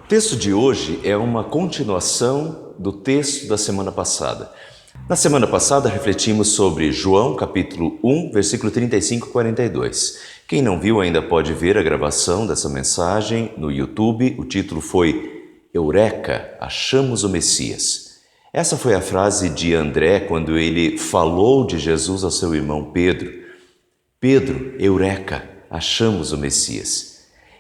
O texto de hoje é uma continuação do texto da semana passada. Na semana passada refletimos sobre João capítulo 1, versículo 35 e 42. Quem não viu ainda pode ver a gravação dessa mensagem no YouTube. O título foi Eureka, achamos o Messias. Essa foi a frase de André quando ele falou de Jesus ao seu irmão Pedro. Pedro, Eureka, achamos o Messias.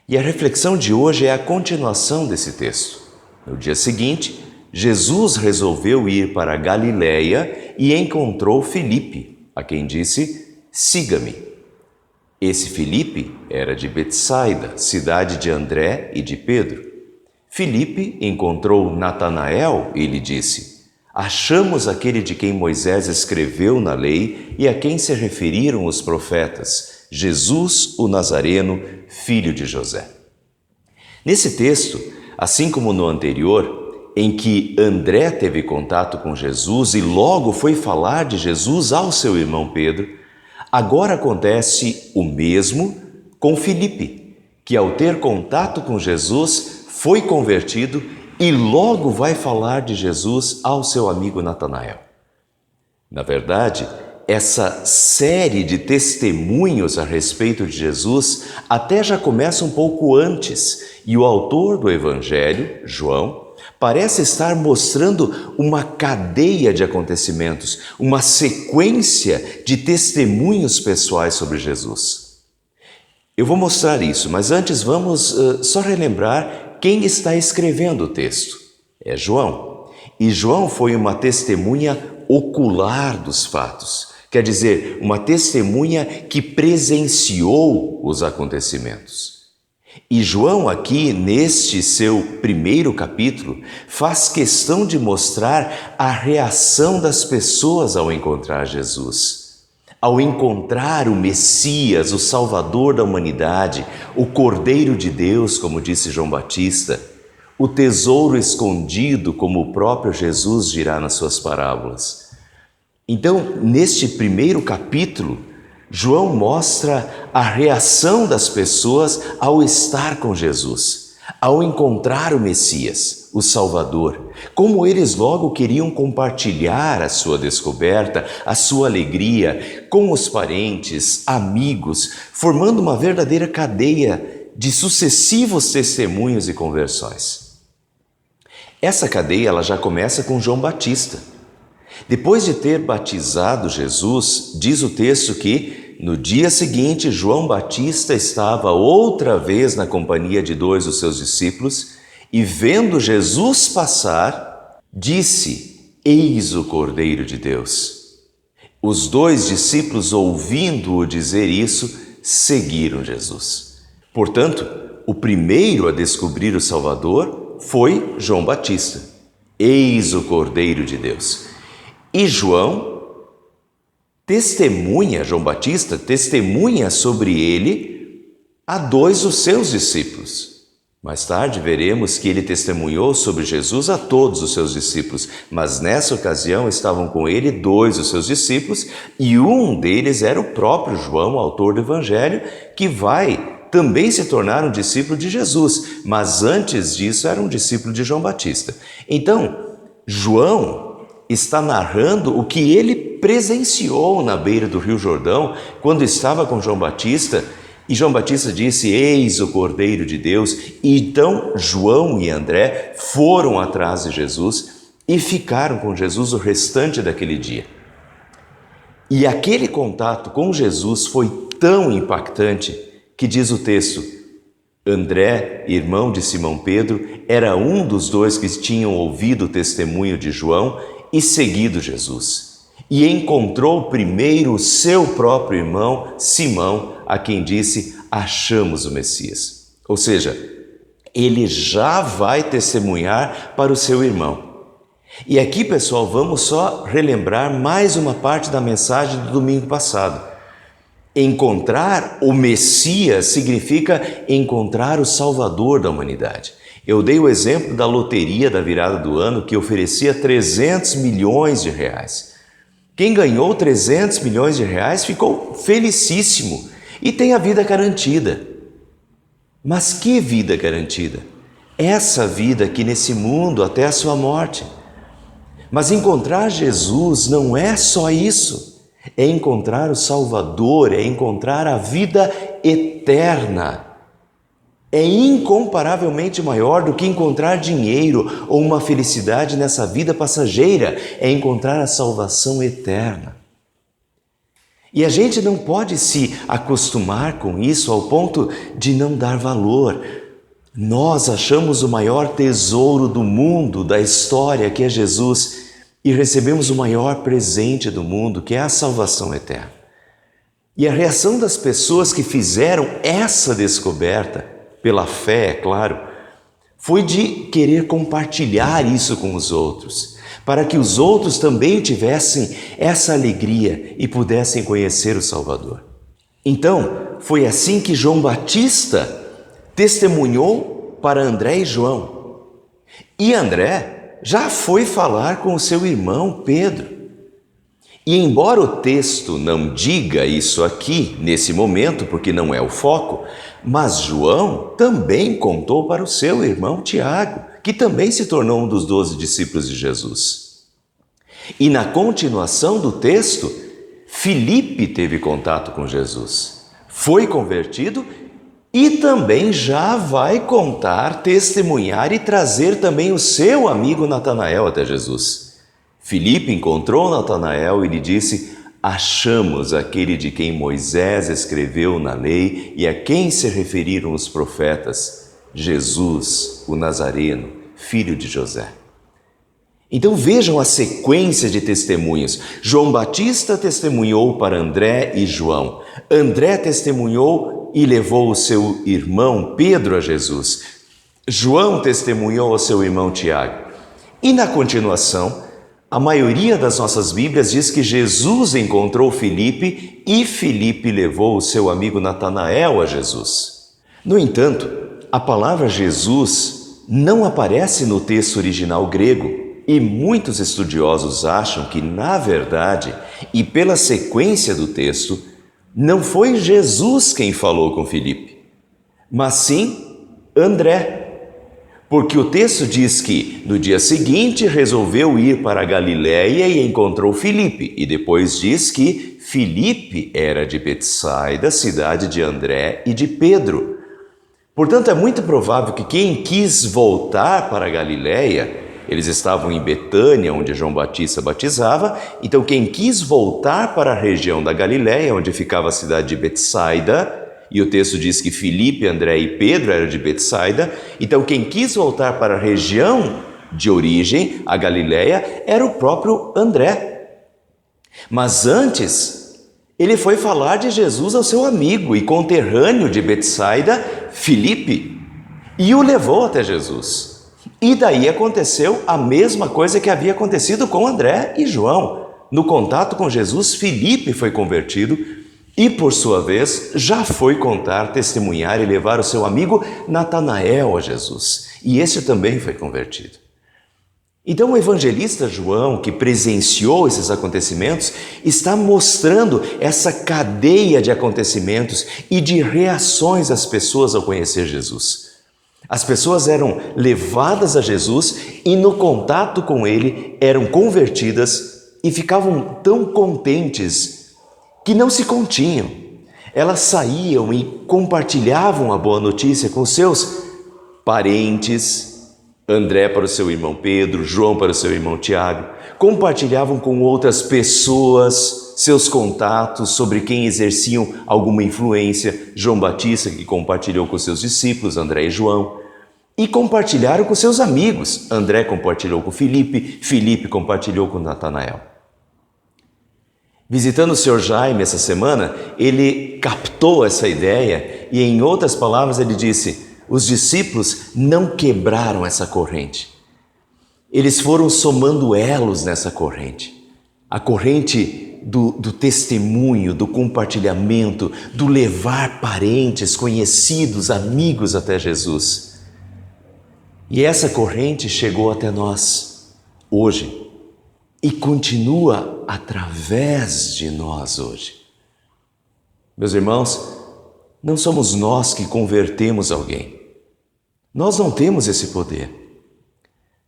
E a reflexão de hoje é a continuação desse texto. No dia seguinte, Jesus resolveu ir para a Galiléia e encontrou Filipe, a quem disse, siga-me. Esse Filipe era de Betsaida, cidade de André e de Pedro. Filipe encontrou Natanael e lhe disse, achamos aquele de quem Moisés escreveu na lei e a quem se referiram os profetas, Jesus, o Nazareno, filho de José. Nesse texto, assim como no anterior, em que André teve contato com Jesus e logo foi falar de Jesus ao seu irmão Pedro, agora acontece o mesmo com Filipe, que ao ter contato com Jesus foi convertido e logo vai falar de Jesus ao seu amigo Natanael. Na verdade, essa série de testemunhos a respeito de Jesus até já começa um pouco antes e o autor do Evangelho, João, parece estar mostrando uma cadeia de acontecimentos, uma sequência de testemunhos pessoais sobre Jesus. Eu vou mostrar isso, mas antes vamos só relembrar quem está escrevendo o texto. É João. E João foi uma testemunha ocular dos fatos. Quer dizer, uma testemunha que presenciou os acontecimentos. E João aqui, neste seu primeiro capítulo, faz questão de mostrar a reação das pessoas ao encontrar Jesus. Ao encontrar o Messias, o Salvador da humanidade, o Cordeiro de Deus, como disse João Batista, o tesouro escondido, como o próprio Jesus dirá nas suas parábolas. Então, neste primeiro capítulo, João mostra a reação das pessoas ao estar com Jesus, ao encontrar o Messias, o Salvador, como eles logo queriam compartilhar a sua descoberta, a sua alegria com os parentes, amigos, formando uma verdadeira cadeia de sucessivos testemunhos e conversões. Essa cadeia ela já começa com João Batista. Depois de ter batizado Jesus, diz o texto que, no dia seguinte, João Batista estava outra vez na companhia de dois dos seus discípulos e, vendo Jesus passar, disse, eis o Cordeiro de Deus. Os dois discípulos, ouvindo-o dizer isso, seguiram Jesus. Portanto, o primeiro a descobrir o Salvador foi João Batista. Eis o Cordeiro de Deus. E João João Batista testemunha sobre ele a dois dos seus discípulos. Mais tarde veremos que ele testemunhou sobre Jesus a todos os seus discípulos, mas nessa ocasião estavam com ele dois dos seus discípulos e um deles era o próprio João, autor do Evangelho, que vai também se tornar um discípulo de Jesus, mas antes disso era um discípulo de João Batista. Então, João está narrando o que ele presenciou na beira do Rio Jordão quando estava com João Batista e João Batista disse, eis o Cordeiro de Deus. E então João e André foram atrás de Jesus e ficaram com Jesus o restante daquele dia. E aquele contato com Jesus foi tão impactante que diz o texto, André, irmão de Simão Pedro, era um dos dois que tinham ouvido o testemunho de João e seguido Jesus. E encontrou primeiro o seu próprio irmão, Simão, a quem disse, achamos o Messias. Ou seja, ele já vai testemunhar para o seu irmão. E aqui, pessoal, vamos só relembrar mais uma parte da mensagem do domingo passado. Encontrar o Messias significa encontrar o Salvador da humanidade. Eu dei o exemplo da loteria da virada do ano que oferecia 300 milhões de reais. Quem ganhou 300 milhões de reais ficou felicíssimo e tem a vida garantida. Mas que vida garantida? essa vida aqui nesse mundo até a sua morte. Mas encontrar Jesus não é só isso, é encontrar o Salvador, é encontrar a vida eterna. É incomparavelmente maior do que encontrar dinheiro ou uma felicidade nessa vida passageira, é encontrar a salvação eterna. E a gente não pode se acostumar com isso ao ponto de não dar valor. Nós achamos o maior tesouro do mundo, da história, que é Jesus, e recebemos o maior presente do mundo, que é a salvação eterna. E a reação das pessoas que fizeram essa descoberta, pela fé, é claro, foi de querer compartilhar isso com os outros, para que os outros também tivessem essa alegria e pudessem conhecer o Salvador. Então, foi assim que João Batista testemunhou para André e João. E André já foi falar com o seu irmão Pedro. E embora o texto não diga isso aqui, nesse momento, porque não é o foco, mas João também contou para o seu irmão Tiago, que também se tornou um dos 12 discípulos de Jesus. E na continuação do texto, Filipe teve contato com Jesus, foi convertido e também já vai contar, testemunhar e trazer também o seu amigo Natanael até Jesus. Filipe encontrou Natanael e lhe disse: achamos aquele de quem Moisés escreveu na lei e a quem se referiram os profetas, Jesus, o Nazareno, filho de José. Então vejam a sequência de testemunhos. João Batista testemunhou para André e João. André testemunhou e levou o seu irmão Pedro a Jesus. João testemunhou ao seu irmão Tiago. E na continuação, a maioria das nossas Bíblias diz que Jesus encontrou Filipe e Filipe levou o seu amigo Natanael a Jesus. No entanto, a palavra Jesus não aparece no texto original grego e muitos estudiosos acham que, na verdade, e pela sequência do texto, não foi Jesus quem falou com Filipe, mas sim André. Porque o texto diz que, no dia seguinte, resolveu ir para a Galiléia e encontrou Filipe. E depois diz que Filipe era de Betsaida, cidade de André e de Pedro. Portanto, é muito provável que quem quis voltar para a Galiléia, eles estavam em Betânia, onde João Batista batizava, então quem quis voltar para a região da Galiléia, onde ficava a cidade de Betsaida, e o texto diz que Filipe, André e Pedro eram de Betsaida, então quem quis voltar para a região de origem, a Galiléia, era o próprio André. Mas antes, ele foi falar de Jesus ao seu amigo e conterrâneo de Betsaida, Filipe, e o levou até Jesus. E daí aconteceu a mesma coisa que havia acontecido com André e João. No contato com Jesus, Filipe foi convertido e, por sua vez, já foi contar, testemunhar e levar o seu amigo Natanael a Jesus. E esse também foi convertido. Então, o evangelista João, que presenciou esses acontecimentos, está mostrando essa cadeia de acontecimentos e de reações das pessoas ao conhecer Jesus. As pessoas eram levadas a Jesus e, no contato com ele, eram convertidas e ficavam tão contentes que não se continham. Elas saíam e compartilhavam a boa notícia com seus parentes, André para o seu irmão Pedro, João para o seu irmão Tiago, compartilhavam com outras pessoas seus contatos sobre quem exerciam alguma influência, João Batista, que compartilhou com seus discípulos, André e João, e compartilharam com seus amigos, André compartilhou com Filipe, Filipe compartilhou com Natanael. Visitando o Sr. Jaime essa semana, ele captou essa ideia e, em outras palavras, ele disse: os discípulos não quebraram essa corrente. Eles foram somando elos nessa corrente. A corrente do testemunho, do compartilhamento, do levar parentes, conhecidos, amigos até Jesus. E essa corrente chegou até nós hoje. E continua através de nós hoje. Meus irmãos, não somos nós que convertemos alguém. Nós não temos esse poder.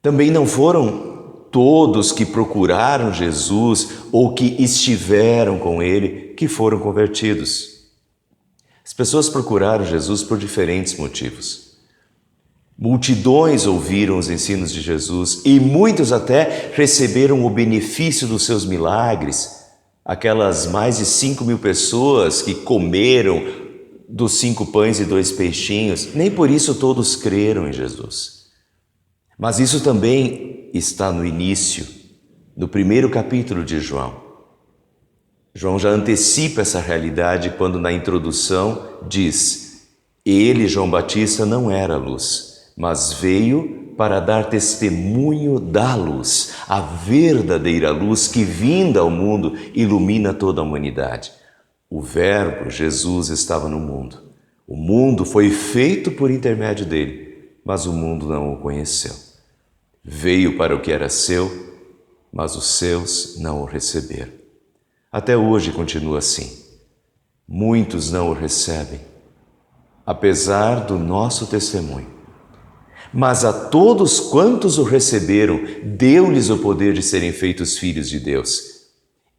Também não foram todos que procuraram Jesus ou que estiveram com Ele que foram convertidos. As pessoas procuraram Jesus por diferentes motivos. Multidões ouviram os ensinos de Jesus e muitos até receberam o benefício dos seus milagres. Aquelas mais de 5.000 pessoas que comeram dos 5 pães e 2 peixinhos, nem por isso todos creram em Jesus. Mas isso também está no início, no primeiro capítulo de João. João já antecipa essa realidade quando na introdução diz: ele, João Batista, não era luz, mas veio para dar testemunho da luz, a verdadeira luz que, vinda ao mundo, ilumina toda a humanidade. O Verbo, Jesus, estava no mundo. O mundo foi feito por intermédio dele, mas o mundo não o conheceu. Veio para o que era seu, mas os seus não o receberam. Até hoje continua assim. Muitos não o recebem, apesar do nosso testemunho. Mas a todos quantos o receberam, deu-lhes o poder de serem feitos filhos de Deus.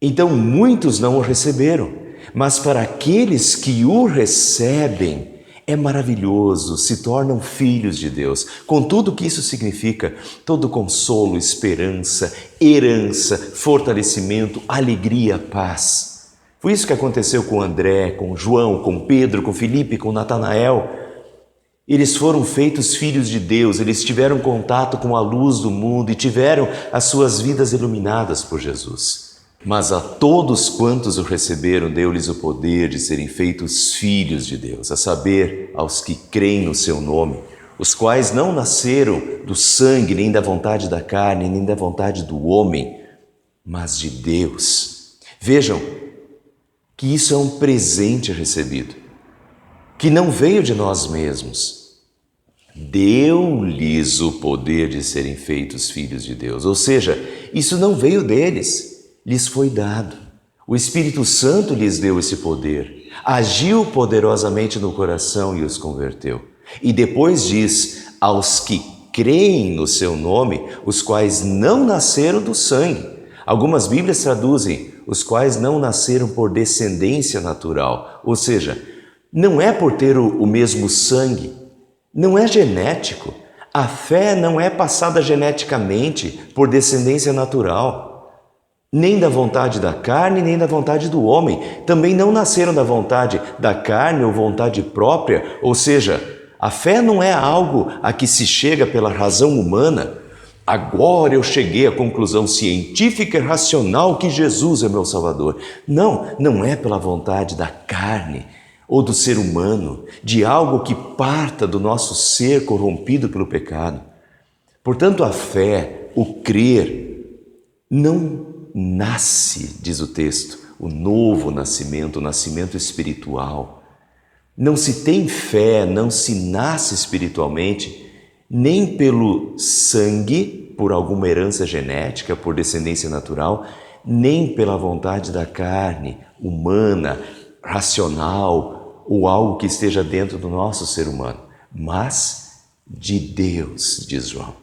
Então muitos não o receberam, mas para aqueles que o recebem, é maravilhoso, se tornam filhos de Deus. Com tudo que isso significa, todo consolo, esperança, herança, fortalecimento, alegria, paz. Foi isso que aconteceu com André, com João, com Pedro, com Filipe, com Natanael. Eles foram feitos filhos de Deus, eles tiveram contato com a luz do mundo e tiveram as suas vidas iluminadas por Jesus. Mas a todos quantos o receberam, deu-lhes o poder de serem feitos filhos de Deus, a saber, aos que creem no seu nome, os quais não nasceram do sangue, nem da vontade da carne, nem da vontade do homem, mas de Deus. Vejam que isso é um presente recebido, que não veio de nós mesmos. Deu-lhes o poder de serem feitos filhos de Deus. Ou seja, isso não veio deles, lhes foi dado. O Espírito Santo lhes deu esse poder, agiu poderosamente no coração e os converteu. E depois diz, aos que creem no seu nome, os quais não nasceram do sangue. Algumas Bíblias traduzem, os quais não nasceram por descendência natural. Ou seja, não é por ter o mesmo sangue, não é genético. A fé não é passada geneticamente por descendência natural, nem da vontade da carne, nem da vontade do homem. Também não nasceram da vontade da carne ou vontade própria, ou seja, a fé não é algo a que se chega pela razão humana. Agora eu cheguei à conclusão científica e racional que Jesus é meu Salvador. Não, não é pela vontade da carne ou do ser humano, de algo que parta do nosso ser corrompido pelo pecado. Portanto, a fé, o crer, não nasce, diz o texto, o novo nascimento, o nascimento espiritual. Não se tem fé, não se nasce espiritualmente, nem pelo sangue, por alguma herança genética, por descendência natural, nem pela vontade da carne, humana, racional, ou algo que esteja dentro do nosso ser humano, mas de Deus, diz João,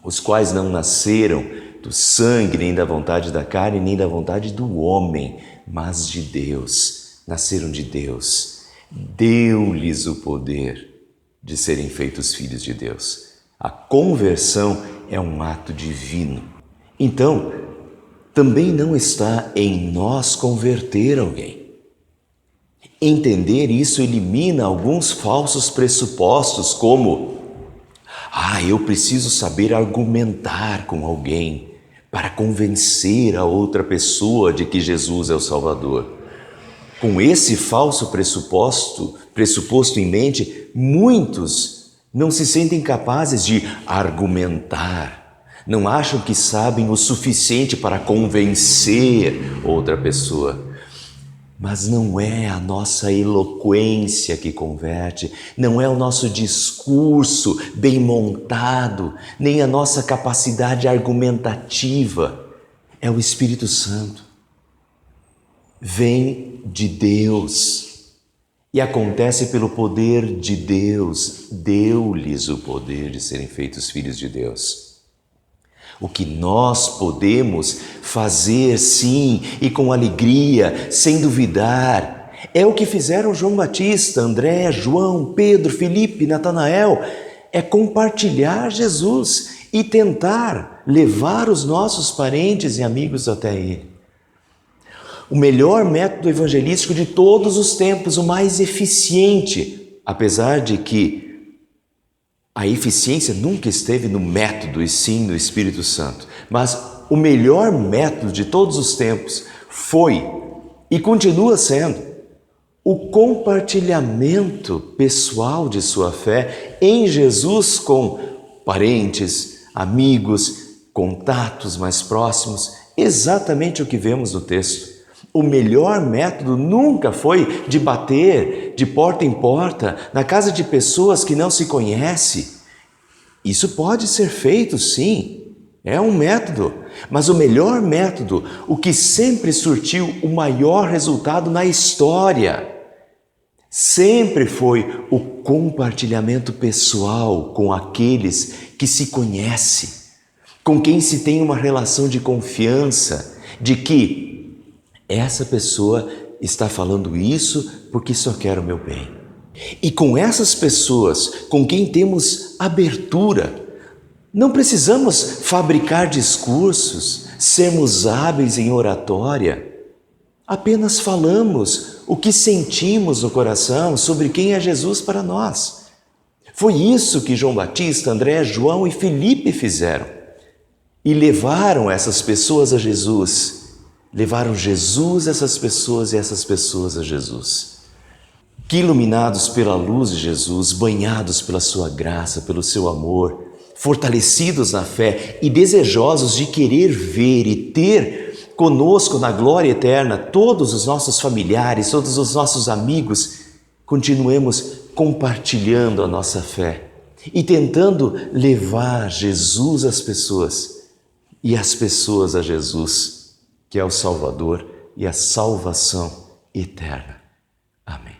os quais não nasceram do sangue, nem da vontade da carne, nem da vontade do homem, mas de Deus, nasceram de Deus, deu-lhes o poder de serem feitos filhos de Deus. A conversão é um ato divino. Então, também não está em nós converter alguém. Entender isso elimina alguns falsos pressupostos, como eu preciso saber argumentar com alguém para convencer a outra pessoa de que Jesus é o Salvador. Com esse falso pressuposto em mente, muitos não se sentem capazes de argumentar, não acham que sabem o suficiente para convencer outra pessoa. Mas não é a nossa eloquência que converte, não é o nosso discurso bem montado, nem a nossa capacidade argumentativa, é o Espírito Santo. Vem de Deus, E acontece pelo poder de Deus, deu-lhes o poder de serem feitos filhos de Deus. O que nós podemos fazer, sim, e com alegria, sem duvidar, é o que fizeram João Batista, André, João, Pedro, Felipe, Natanael, é compartilhar Jesus e tentar levar os nossos parentes e amigos até Ele. O melhor método evangelístico de todos os tempos, o mais eficiente, apesar de que a eficiência nunca esteve no método e sim no Espírito Santo. Mas o melhor método de todos os tempos foi e continua sendo o compartilhamento pessoal de sua fé em Jesus com parentes, amigos, contatos mais próximos, exatamente o que vemos no texto. O melhor método nunca foi de bater de porta em porta na casa de pessoas que não se conhecem. Isso pode ser feito, sim, é um método, mas o melhor método, o que sempre surtiu o maior resultado na história, sempre foi o compartilhamento pessoal com aqueles que se conhecem, com quem se tem uma relação de confiança, de que essa pessoa está falando isso porque só quer o meu bem. E com essas pessoas com quem temos abertura, não precisamos fabricar discursos, sermos hábeis em oratória. Apenas falamos o que sentimos no coração sobre quem é Jesus para nós. Foi isso que João Batista, André, João e Felipe fizeram. E levaram essas pessoas a Jesus. Levaram Jesus a essas pessoas e essas pessoas a Jesus. Que iluminados pela luz de Jesus, banhados pela sua graça, pelo seu amor, fortalecidos na fé e desejosos de querer ver e ter conosco na glória eterna todos os nossos familiares, todos os nossos amigos, continuemos compartilhando a nossa fé e tentando levar Jesus às pessoas e as pessoas a Jesus, que é o Salvador e a salvação eterna. Amém.